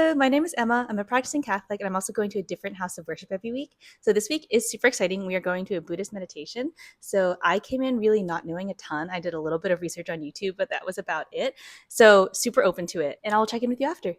Hello, my name is Emma. I'm a practicing Catholic, and I'm also going to a different house of worship every week. So this week is super exciting. We are going to a Buddhist meditation. So I came in really not knowing a ton. I did a little bit of research on YouTube, but that was about it. So super open to it, and I'll check in with you after.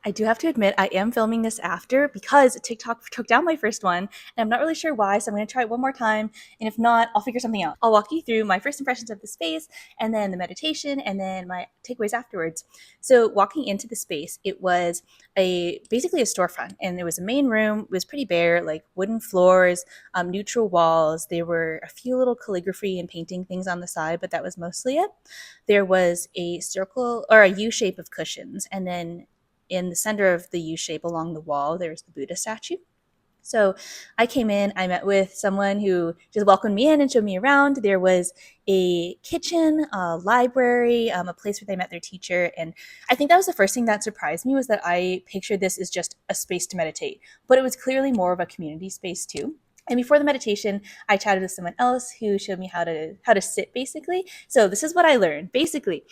I do have to admit, I am filming this after because TikTok took down my first one, and I'm not really sure why, so I'm going to try it one more time, and if not, I'll figure something out. I'll walk you through my first impressions of the space, and then the meditation, and then my takeaways afterwards. So walking into the space, it was basically a storefront, and it was a main room. It was pretty bare, like wooden floors, neutral walls. There were a few little calligraphy and painting things on the side, but that was mostly it. There was a circle or a U shape of cushions, and then in the center of the U shape along the wall, there's the Buddha statue. So I came in, I met with someone who just welcomed me in and showed me around. There was a kitchen, a library, a place where they met their teacher. And I think that was the first thing that surprised me was that I pictured this as just a space to meditate, but it was clearly more of a community space too. And before the meditation, I chatted with someone else who showed me how to sit basically. So this is what I learned. Basically,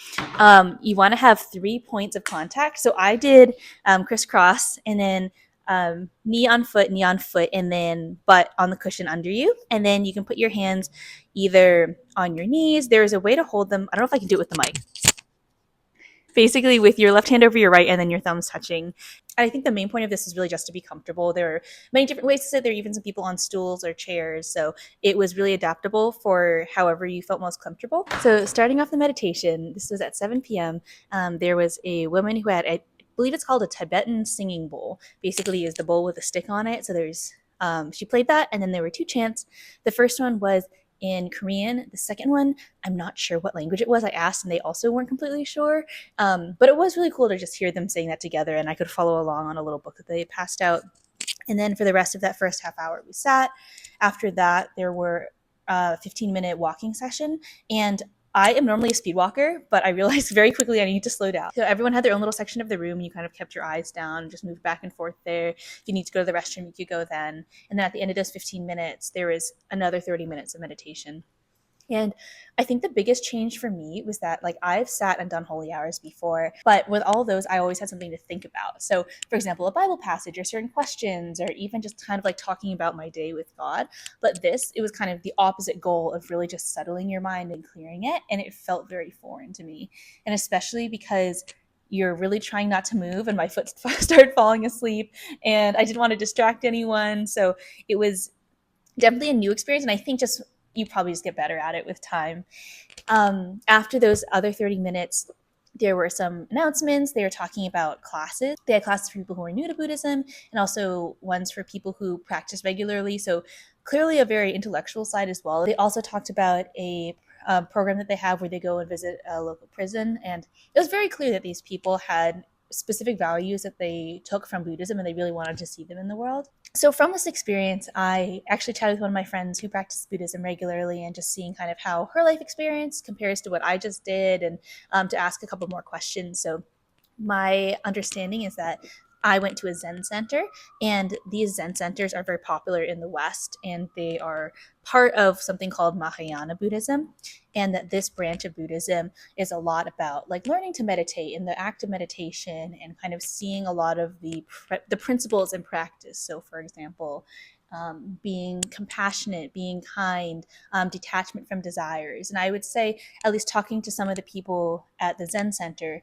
you want to have 3 points of contact. So I did crisscross and then knee on foot, and then butt on the cushion under you. And then you can put your hands either on your knees. There's a way to hold them. I don't know if I can do it with the mic. Basically, with your left hand over your right and then your thumbs touching. I think the main point of this is really just to be comfortable. There are many different ways to sit. There are even some people on stools or chairs. So it was really adaptable for however you felt most comfortable. So starting off the meditation, this was at 7 p.m. There was a woman who had, I believe it's called a Tibetan singing bowl. Basically is the bowl with a stick on it. So she played that, and then there were 2 chants. The first one was in Korean. The second one, I'm not sure what language it was. I asked, and they also weren't completely sure. But it was really cool to just hear them saying that together, and I could follow along on a little book that they passed out. And then for the rest of that first half hour, we sat. After that, there were a 15-minute walking session, and I am normally a speed walker, but I realized very quickly I need to slow down. So everyone had their own little section of the room. You kind of kept your eyes down, just moved back and forth there. If you need to go to the restroom, you could go then. And then at the end of those 15 minutes, there was another 30 minutes of meditation. And I think the biggest change for me was that, like, I've sat and done holy hours before, but with all those, I always had something to think about. So, for example, a Bible passage or certain questions, or even just kind of like talking about my day with God. But it was kind of the opposite goal of really just settling your mind and clearing it. And it felt very foreign to me. And especially because you're really trying not to move, and my foot started falling asleep, and I didn't want to distract anyone. So it was definitely a new experience. And I think just you probably just get better at it with time. After those other 30 minutes, there were some announcements. They were talking about classes. They had classes for people who are new to Buddhism and also ones for people who practice regularly. So clearly a very intellectual side as well. They also talked about a program that they have where they go and visit a local prison. And it was very clear that these people had specific values that they took from Buddhism, and they really wanted to see them in the world. So from this experience, I actually chatted with one of my friends who practices Buddhism regularly, and just seeing kind of how her life experience compares to what I just did, and to ask a couple more questions. So my understanding is that I went to a Zen center, and these Zen centers are very popular in the West, and they are part of something called Mahayana Buddhism. And that this branch of Buddhism is a lot about like learning to meditate and the act of meditation, and kind of seeing a lot of the principles in practice. So, for example, being compassionate, being kind, detachment from desires. And I would say, at least talking to some of the people at the Zen center,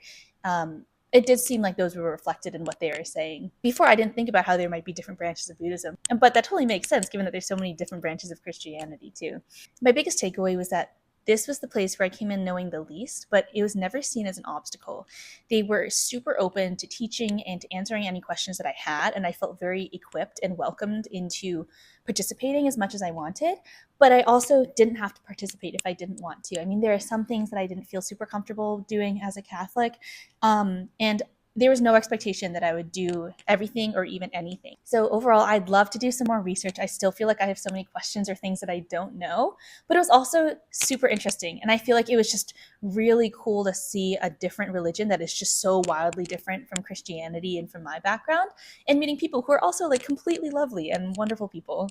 it did seem like those were reflected in what they were saying. Before, I didn't think about how there might be different branches of Buddhism, but that totally makes sense given that there's so many different branches of Christianity too. My biggest takeaway was that this was the place where I came in knowing the least, but it was never seen as an obstacle. They were super open to teaching and to answering any questions that I had, and I felt very equipped and welcomed into participating as much as I wanted. But I also didn't have to participate if I didn't want to. I mean, there are some things that I didn't feel super comfortable doing as a Catholic, and there was no expectation that I would do everything or even anything. So overall, I'd love to do some more research. I still feel like I have so many questions or things that I don't know, but it was also super interesting. And I feel like it was just really cool to see a different religion that is just so wildly different from Christianity and from my background, and meeting people who are also like completely lovely and wonderful people.